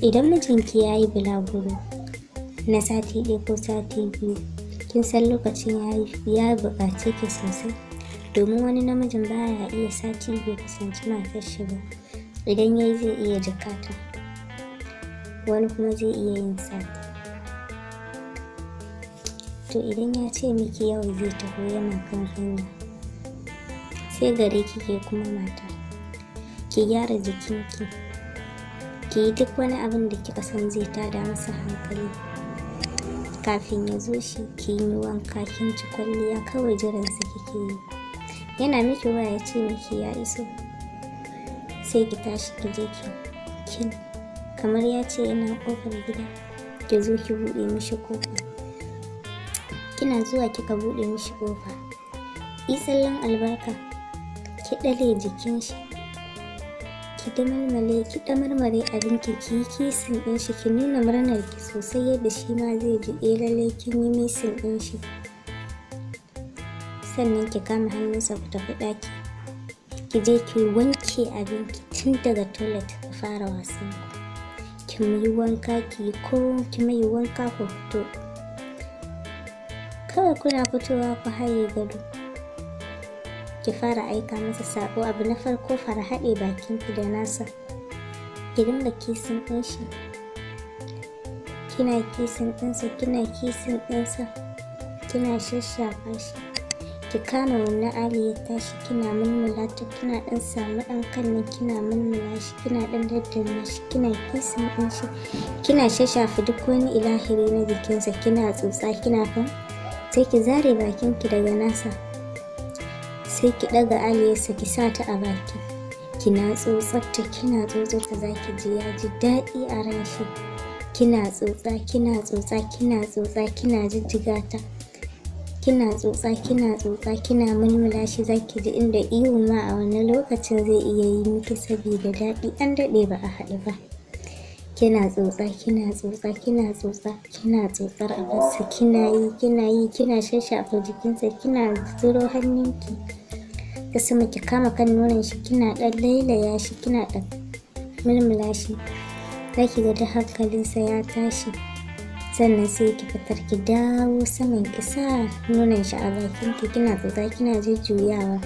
Idan mijinki ya yi bulaguro na sati ɗaya ko sati biyu, kin san lokacin ya buƙace ki sosai, domin wani namijin baya iya sati bai kusanci matar shi ba. Idan yayi zai iya jikata, wani kuma zai iya yin sati. To idan ya ce miki yau zai taho yana kan hanya, sai gare kike kuma mata, ki gyara jikinki, ki yi duk wani abin da kika san zai tada masa hankali. Kafin ya zo shi, ki yi wanka, kin ci kwalliya, kawai jiransa kike yi. Yana miki waya ya ce miki ya iso, sai ki tashi ki je ki kamar ya ce yana ƙofar gida, ki zo ki buɗe mishi ƙofa. Kina zuwa kika buɗe mishi ƙofa, yi tsallen albarka, ki ɗale jikin shi, ki damarmare abinki, ki yi kisin ɗin shi, ki nuna murnar ki sosai yadda shi ma zai ji lallai kin yi misin ɗin shi. Sannan ki kama hannunsa ku tafi ɗaki, ki je ki wanke abinki tun daga toilet ku fara wasan ku. Ki yi wanka, ki mai wanka ku fito. Kawai kuna fitowa ku haye gado, ki fara aika masa saƙo. Abu na farko, fara haɗe bakinki da nasa, ki dinga kisin ɗin shi, kina kisin ɗinsa, kina shashafa shi. Ki kama wannan Ali ya tashi, kina mulmula ta, kina ɗan samu ɗan kannan kina mulmula shi, kina ɗan daddana shi, kina kisin ɗin shi, kina shashafa duk wani ilahiri na jikinsa, kina tsotsa, kina sai ki zare bakinki daga nasa, sai ki ɗaga aliyarsa ki sa ta a baki, kina tsotsarta, za ki ji ya ji daɗi a ran shi. Kina tsotsa, kina jijjiga ta, kina tsotsa, kina mulmula shi, za ki ji inda ihu ma a wannan lokacin zai iya yi miki saboda daɗi, an daɗe ba a haɗu ba. Kina tsotsa, kina tsotsar abarsa, kina shashafa jikinsa, kina zuro hannunki ta sama, ki kama kan nonon shi, kina ɗan lailaya shi, kina ɗan mulmula shi. Za ki ga da hankalinsa ya tashi. Sannan sai ki fitar, ki dawo saman, ki sa nonon shi a bakinki, kina tsotsa, kina jujjuyawa.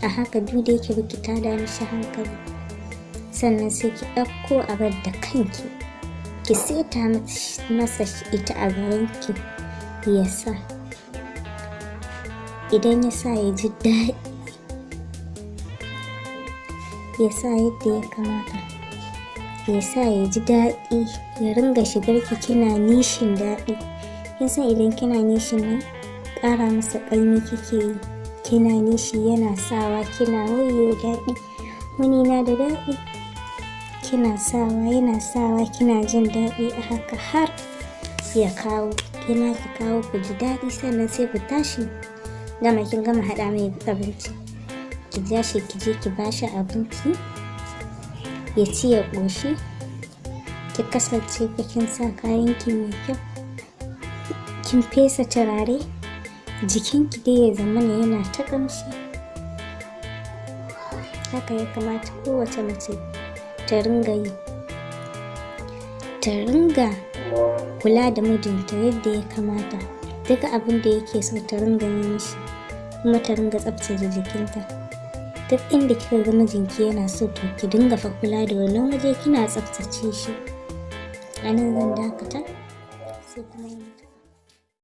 A haka duk da yake baki tada mishi hankali. Sannan sai ki ɗauko abar da kanki, ki seta masa ita a gabanki ya sa. Idan ya sa ya ji daɗi, ya sa yadda ya kamata, ya sa ya ji daɗi, ya ringa shigarki kina nishin daɗi. Kin san idan kina nishin nan, ƙara masa ƙaimi kike yi, kina nishi yana sawa, kina wayo daɗi, wani na da daɗi, kina sawa yana sawa, kina jin daɗi a haka har ya kawo, kina ki kawo ku ji daɗi. Sannan sai ku tashi, kin gama haɗa mai abinci, ki ja shi ki je ki bashi abinci ya ci ya ƙoshi. Ki kasance kin sa kayanki mai kyau, kin fesa turare, jikinki dai ya zamana yana ta ƙamshi. Haka ya kamata kowace mace ta ringa yi, ta ringa kula da mijinta yadda ya kamata. Duka abin da yake so ta ringa yi mishi, kuma ta ringa tsaftace jikinta. Duk inda kika ga mijinki yana so, to ki dinga fa kula da wannan waje, kina tsaftace shi. A nan zan dakata, sai kuma